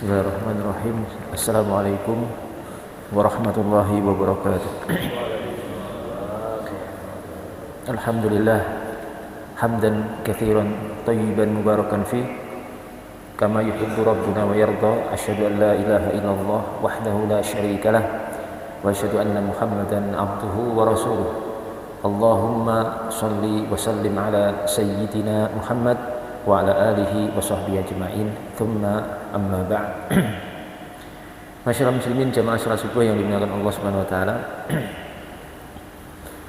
Bismillahirrahmanirrahim. Assalamualaikum warahmatullahi wabarakatuh. Alhamdulillah hamdan katsiran thayyiban mubarakan fi kama yuhibbu rabbuna wa yarda. Asyhadu an la ilaha illallah wahdahu la syarikalah wa asyhadu anna Muhammadan abduhu wa rasuluh. Allahumma shalli wa sallim ala sayyidina Muhammad wa ala alihi wa sahbihi ajma'in. Thumma amma ba'd. Masyarakat muslimin jamaah salat subuh yang dimuliakan Allah Subhanahu wa taala.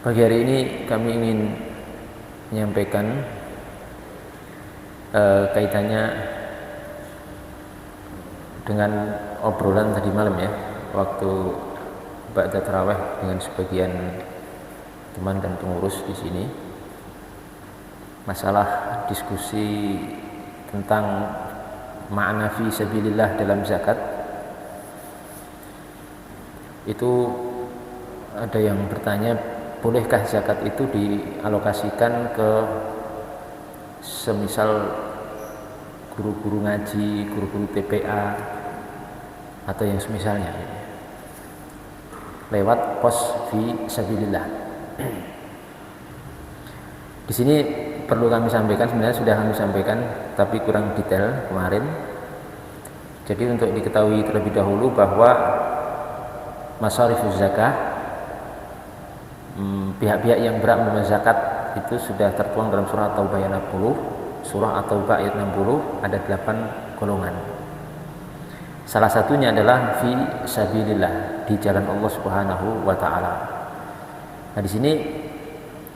Pagi hari ini kami ingin menyampaikan kaitannya dengan obrolan tadi malam ya, waktu ba'da tarawih dengan sebagian teman dan pengurus di sini. Masalah diskusi tentang makna fi sabilillah dalam zakat. Itu ada yang bertanya, bolehkah zakat itu dialokasikan ke semisal guru-guru ngaji, guru-guru TPA atau yang semisalnya lewat pos fi sabilillah. Di sini perlu kami sampaikan, sebenarnya sudah kami sampaikan tapi kurang detail kemarin. Jadi untuk diketahui terlebih dahulu bahwa masarifuz zakah, pihak-pihak yang berhak menerima zakat itu sudah tertuang dalam surah At-Taubah ayat 60. Surah At-Taubah ayat 60 ada 8 golongan. Salah satunya adalah fi sabilillah, di jalan Allah Subhanahu wa taala. Nah, di sini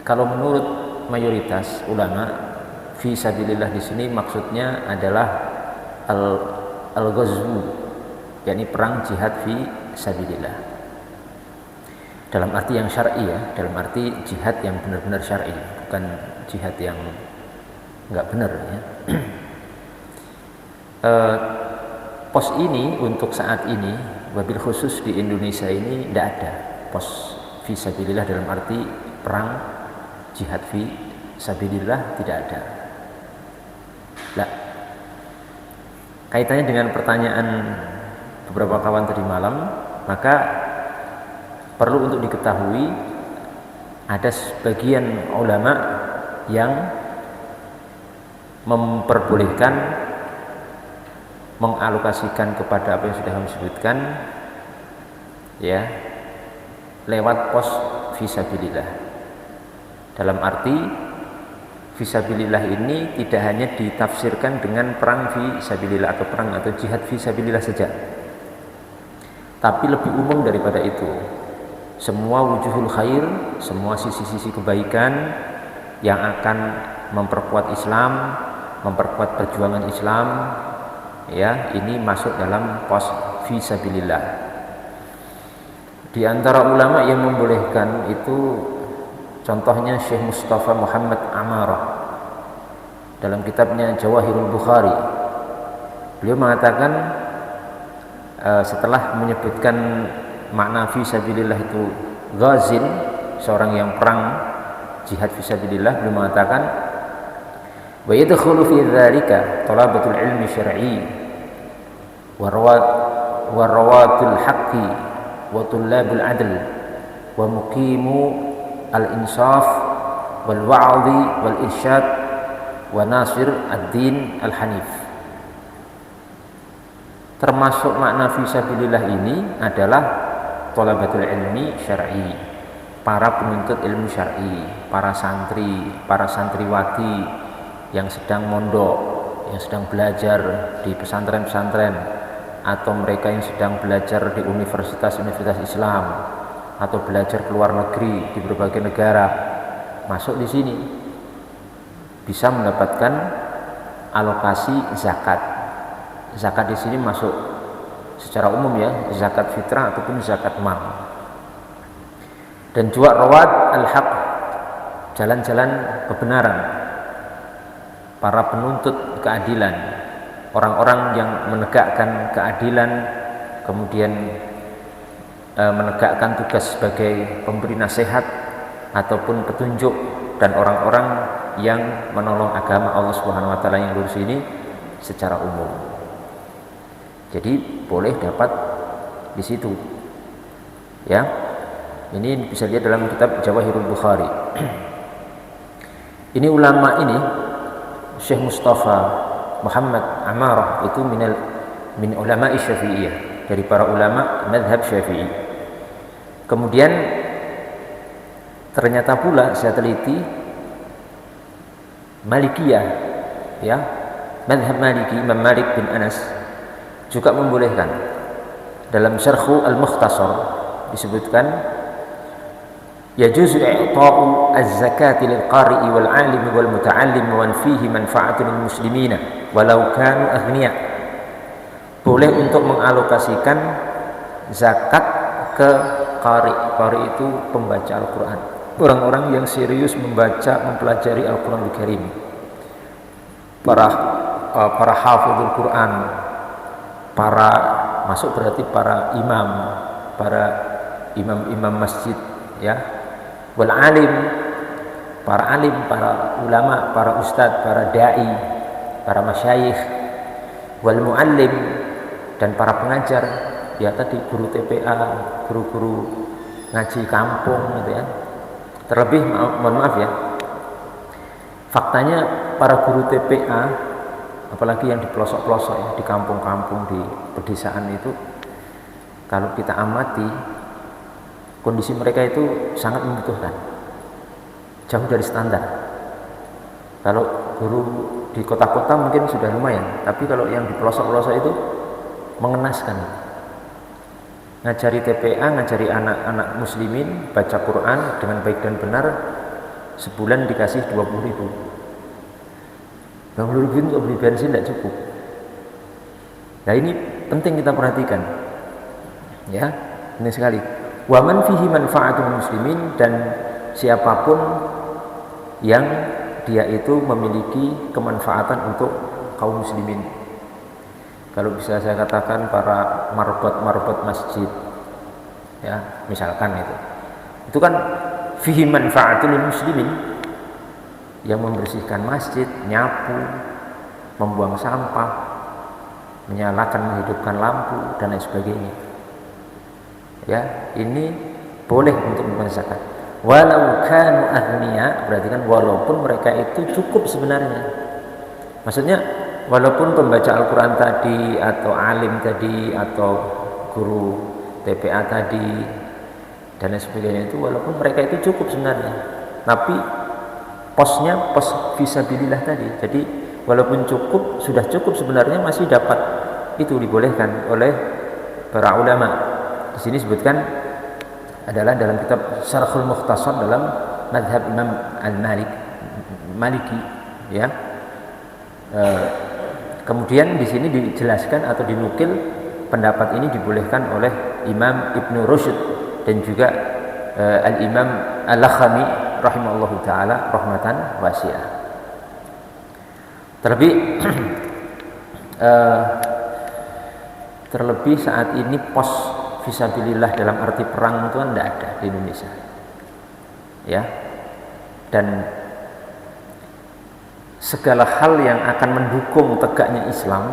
kalau menurut mayoritas ulama, fi sabilillah di sini maksudnya adalah al-ghazwu, yakni perang jihad fi sabilillah. Dalam arti yang syar'i ya, dalam arti jihad yang benar-benar syar'i, bukan jihad yang enggak benar ya. Pos ini untuk saat ini, wabil khusus di Indonesia ini tidak ada pos fi sabilillah dalam arti perang jihad fi sabilillah, tidak ada. Nah, kaitannya dengan pertanyaan beberapa kawan tadi malam, maka perlu untuk diketahui ada sebagian ulama yang memperbolehkan mengalokasikan kepada apa yang sudah kami sebutkan ya, lewat pos fi sabilillah. Dalam arti fisabilillah ini tidak hanya ditafsirkan dengan perang fi sabilillah atau perang atau jihad fi sabilillah saja, tapi lebih umum daripada itu. Semua wujuhul khair, semua sisi-sisi kebaikan yang akan memperkuat Islam, memperkuat perjuangan Islam ya, ini masuk dalam pos fi sabilillah. Di antara ulama yang membolehkan itu contohnya Syekh Mustafa Muhammad Amarah dalam kitabnya Jawahirul Bukhari. Beliau mengatakan setelah menyebutkan makna fi sabilillah itu ghazin, seorang yang perang jihad fi sabilillah, beliau mengatakan wa yadkhulu fi dzalika talabatul ilmi syar'i wa rawatul haqqi wa tullabul adl wa muqimu al-insaf wal wa'dhi wal irsyad wa nasir ad-din al-hanif. Termasuk makna fi sabilillah ini adalah thalabatul ilmi syar'i, para penuntut ilmu syar'i, para santri, para santriwati yang sedang mondok, yang sedang belajar di pesantren-pesantren, atau mereka yang sedang belajar di universitas-universitas Islam atau belajar ke luar negeri di berbagai negara, masuk di sini bisa mendapatkan alokasi zakat. Zakat di sini masuk secara umum ya, zakat fitrah ataupun zakat mal. Dan juga rawat al-haq, jalan-jalan kebenaran, para penuntut keadilan, orang-orang yang menegakkan keadilan, kemudian menegakkan tugas sebagai pemberi nasihat ataupun petunjuk, dan orang-orang yang menolong agama Allah Subhanahu wa taala yang lurus ini secara umum. Jadi boleh dapat di situ. Ya. Ini bisa lihat dalam kitab Jawahirul Bukhari. Ini ulama ini Syekh Mustafa Muhammad Amarah itu min ulama Syafi'iyah, dari para ulama mazhab Syafi'i. Kemudian ternyata pula saya teliti Malikiyah, ya, mazhab Maliki, Imam Malik bin Anas juga membolehkan. Dalam Syarhu Al-Mukhtasar disebutkan yajuzu i'ta'u az-zakati lil-qari'i wal-'alimi wal-muta'allim wa fihi manfa'atun lil muslimina walau kanu aghniya. Boleh untuk mengalokasikan zakat ke qari. Qari itu pembaca Al-Qur'an, orang-orang yang serius membaca, mempelajari Al-Qur'anul Karim, para hafizul Qur'an, masuk berarti para imam masjid, ya, wal alim, para ulama, para ustadz, para dai, para masyayikh, wal muallim, dan para pengajar, ya tadi guru TPA, guru-guru ngaji kampung gitu ya. Terlebih mohon maaf ya, faktanya para guru TPA, apalagi yang di pelosok-pelosok ya, di kampung-kampung, di pedesaan itu, kalau kita amati kondisi mereka itu sangat membutuhkan, jauh dari standar. Kalau guru di kota-kota mungkin sudah lumayan, tapi kalau yang di pelosok-pelosok itu mengenaskan. Ngajari TPA, ngajari anak-anak muslimin baca Quran dengan baik dan benar, sebulan dikasih 20.000. 20.000 untuk beli bensin tidak cukup. Nah ini penting kita perhatikan, ya, ini sekali. Wa man fihi manfa'atul muslimin, dan siapapun yang dia itu memiliki kemanfaatan untuk kaum muslimin. Kalau bisa saya katakan para marbot masjid, ya, misalkan itu kan fihi manfa'atul muslimin, yang membersihkan masjid, nyapu, membuang sampah, menyalakan, menghidupkan lampu dan lain sebagainya. Ya, ini boleh untuk membayar zakat. Walau kanu aghniya, berarti kan walaupun mereka itu cukup sebenarnya. Maksudnya walaupun pembaca Al-Qur'an tadi, atau alim tadi, atau guru TPA tadi dan lain sebagainya, itu walaupun mereka itu cukup sebenarnya, tapi posnya pos fisabilillah tadi. Jadi walaupun sudah cukup sebenarnya, masih dapat, itu dibolehkan oleh para ulama. Di sini sebutkan adalah dalam kitab Syarhul Mukhtasar dalam mazhab Imam Maliki, ya. Kemudian di sini dijelaskan atau dinukil pendapat ini dibolehkan oleh Imam Ibnu Rusyd dan juga Al-Imam Al-Lakhami rahimahullahu ta'ala rahmatan wasi'ah. Terlebih saat ini pos fisabilillah dalam arti perang itu kan tidak ada di Indonesia, ya. Dan segala hal yang akan mendukung tegaknya Islam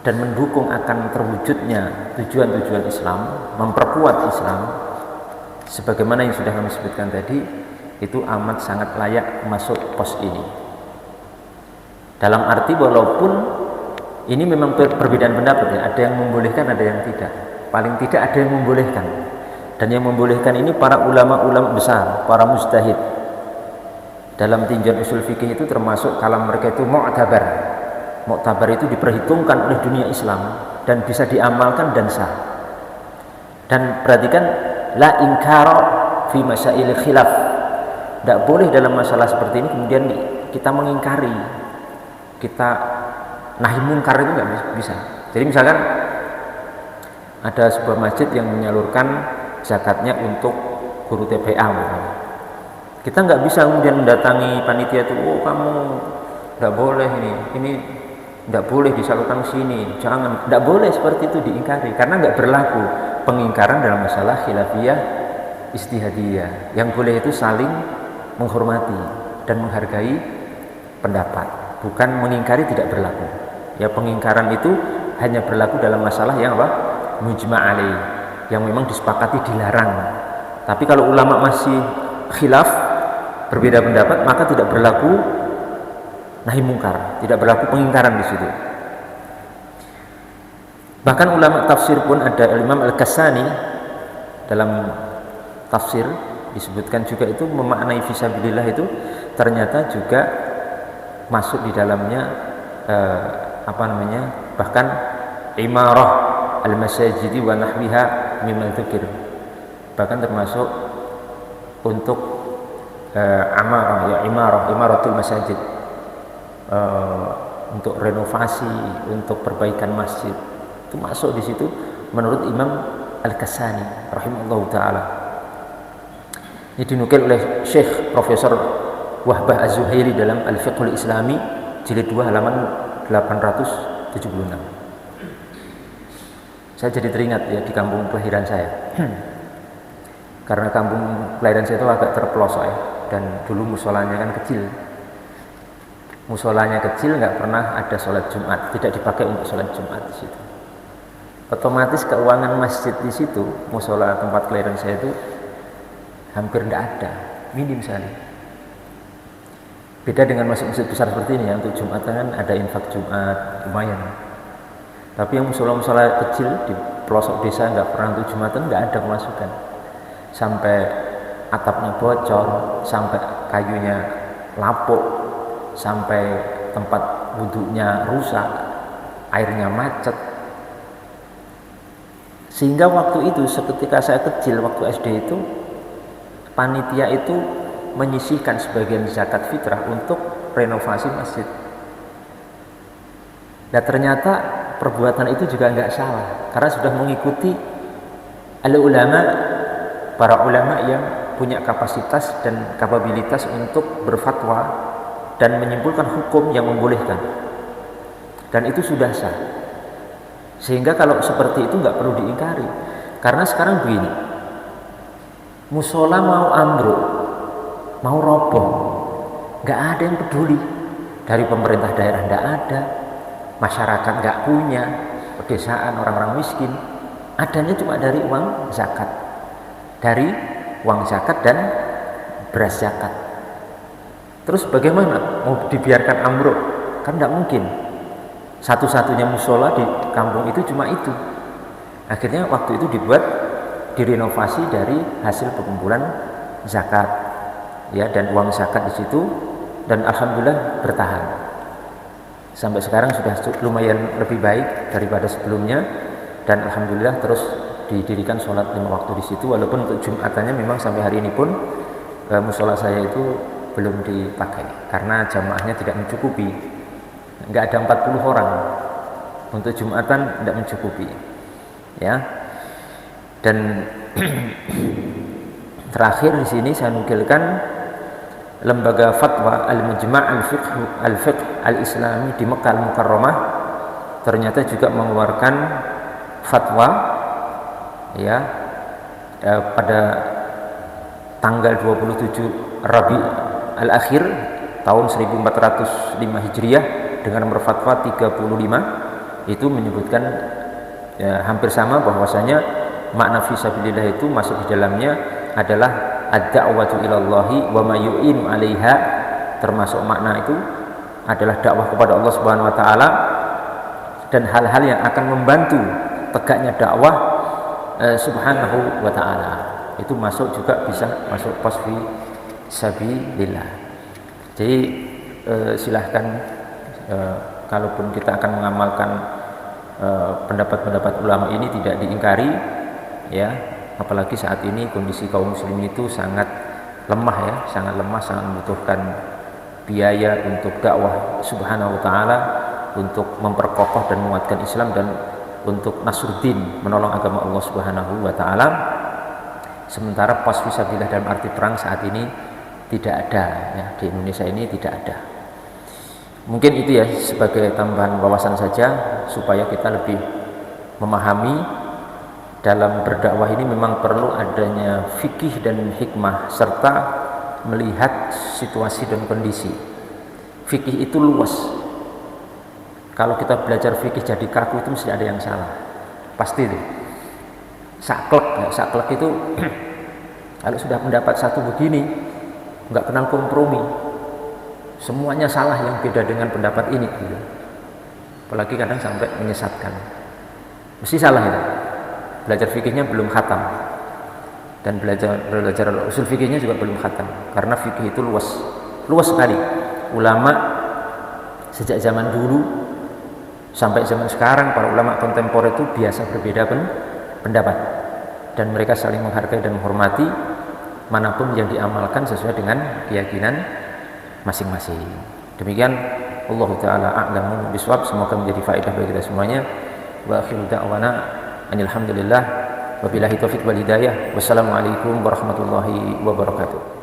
dan mendukung akan terwujudnya tujuan-tujuan Islam, memperkuat Islam, sebagaimana yang sudah kami sebutkan tadi, itu amat sangat layak masuk pos ini. Dalam arti walaupun ini memang perbedaan pendapat, ya, ada yang membolehkan, ada yang tidak. Paling tidak ada yang membolehkan, dan yang membolehkan ini para ulama-ulama besar, para mujtahid. Dalam tinjauan usul fikih itu termasuk kalam mereka itu mu'tabar. Mu'tabar itu diperhitungkan oleh dunia Islam dan bisa diamalkan dan sah. Dan perhatikan, la inkara fi masail khilaf. Tidak boleh dalam masalah seperti ini kemudian kita mengingkari, kita nahi munkar, itu nggak bisa. Jadi misalkan ada sebuah masjid yang menyalurkan zakatnya untuk guru TPA, kita nggak bisa kemudian mendatangi panitia itu, oh kamu nggak boleh ini nggak boleh disalurkan sini, jangan, nggak boleh seperti itu, diingkari, karena nggak berlaku pengingkaran dalam masalah khilafiyah istihadiyah. Yang boleh itu saling menghormati dan menghargai pendapat, bukan mengingkari, tidak berlaku. Ya, pengingkaran itu hanya berlaku dalam masalah yang apa? Mujma' alaih, yang memang disepakati dilarang. Tapi kalau ulama masih khilaf, berbeda pendapat, maka tidak berlaku nahi mungkar, tidak berlaku pengingkaran di situ. Bahkan ulama tafsir pun ada Imam Al-Kasani dalam tafsir disebutkan juga itu memaknai fisabilillah itu ternyata juga masuk di dalamnya bahkan imarah al-masajidi wa nahwiha mimman dzukir, bahkan termasuk untuk imaratul masajid, untuk renovasi, untuk perbaikan masjid, itu masuk di situ menurut Imam Al-Kasani rahimahullahu taala. Ini dinukil oleh Syekh Profesor Wahbah Az-Zuhairi dalam Al-Fiqhul Islami jilid 2 halaman 876. Saya jadi teringat ya di kampung kelahiran saya. Karena kampung kelahiran saya itu agak terpelosok ya, dan dulu musolanya kan kecil. Musolanya kecil, nggak pernah ada sholat Jumat, tidak dipakai untuk sholat Jumat di situ. Otomatis keuangan masjid di situ, musola tempat kelahiran saya itu hampir tidak ada, minim sekali. Beda dengan masjid-masjid besar seperti ini ya, untuk Jumatan kan ada infak Jumat, lumayan. Tapi yang musola-musola kecil di pelosok desa nggak pernah untuk Jumatan, nggak ada pemasukan. Sampai atapnya bocor, sampai kayunya lapuk, sampai tempat wudhunya rusak, airnya macet. Sehingga waktu itu seketika saya kecil, waktu SD itu, panitia itu menyisihkan sebagian zakat fitrah untuk renovasi masjid. Dan ternyata perbuatan itu juga nggak salah, karena sudah mengikuti para ulama yang punya kapasitas dan kapabilitas untuk berfatwa dan menyimpulkan hukum yang membolehkan, dan itu sudah sah. Sehingga kalau seperti itu nggak perlu diingkari. Karena sekarang begini, musola mau ambruk, mau roboh, nggak ada yang peduli. Dari pemerintah daerah nggak ada, masyarakat nggak punya, pedesaan, orang-orang miskin, adanya cuma dari uang zakat, dan beras zakat. Terus bagaimana mau dibiarkan ambruk? Kan nggak mungkin. Satu-satunya musola di kampung itu cuma itu. Akhirnya waktu itu direnovasi dari hasil pengumpulan zakat, ya, dan uang zakat di situ, dan alhamdulillah bertahan. Sampai sekarang sudah lumayan lebih baik daripada sebelumnya, dan alhamdulillah terus didirikan sholat 5 waktu di situ. Walaupun untuk Jumatannya memang sampai hari ini pun musola saya itu belum dipakai karena jamaahnya tidak mencukupi. Nggak ada 40 orang untuk Jumatan, tidak mencukupi, ya. Dan terakhir di sini saya nukilkan lembaga fatwa Al-Mujma' Al-Fiqh Al-Islami di Mekah Al-Mukarramah ternyata juga mengeluarkan fatwa, ya, pada tanggal 27 Rabi Al-Akhir tahun 1405 Hijriah dengan nomor fatwa 35, itu menyebutkan ya, hampir sama, bahwasanya makna fisabilillah itu masuk di dalamnya adalah ad-da'watu ilallahi wa ma yu'inu 'alaiha, termasuk makna itu adalah dakwah kepada Allah Subhanahu wa taala dan hal-hal yang akan membantu tegaknya dakwah Subhanahu wa taala. Itu masuk juga, bisa masuk pos fisabilillah. Jadi silahkan, kalaupun kita akan mengamalkan pendapat-pendapat ulama ini tidak diingkari, ya, apalagi saat ini kondisi kaum muslimin itu sangat lemah, ya, sangat lemah, sangat membutuhkan biaya untuk dakwah Subhanahu wa taala, untuk memperkokoh dan menguatkan Islam, dan untuk nasruddin, menolong agama Allah Subhanahu wa taala. Sementara pos fisabilillah dalam arti perang saat ini tidak ada, ya, di Indonesia ini tidak ada. Mungkin itu ya sebagai tambahan wawasan saja, supaya kita lebih memahami dalam berdakwah ini memang perlu adanya fikih dan hikmah, serta melihat situasi dan kondisi. Fikih itu luas, Kalau kita belajar fikih jadi kaku itu mesti ada yang salah, pasti itu. Saklek itu kalau sudah pendapat satu begini, nggak kenal kompromi, semuanya salah yang beda dengan pendapat ini gitu. Apalagi kadang sampai menyesatkan, mesti salah itu. Belajar fikihnya belum khatam, dan belajar usul fikihnya juga belum khatam, karena fikih itu luas sekali. Ulama sejak zaman dulu sampai zaman sekarang, para ulama kontemporer itu biasa berbeda pendapat, dan mereka saling menghargai dan menghormati manapun yang diamalkan sesuai dengan keyakinan masing-masing. Demikian, Allah Ta'ala a'lamu biswab. Semoga menjadi faedah bagi kita semuanya. Wa akhiru da'wana alhamdulillah, wabillahi taufiq wal hidayah. Wassalamualaikum warahmatullahi wabarakatuh.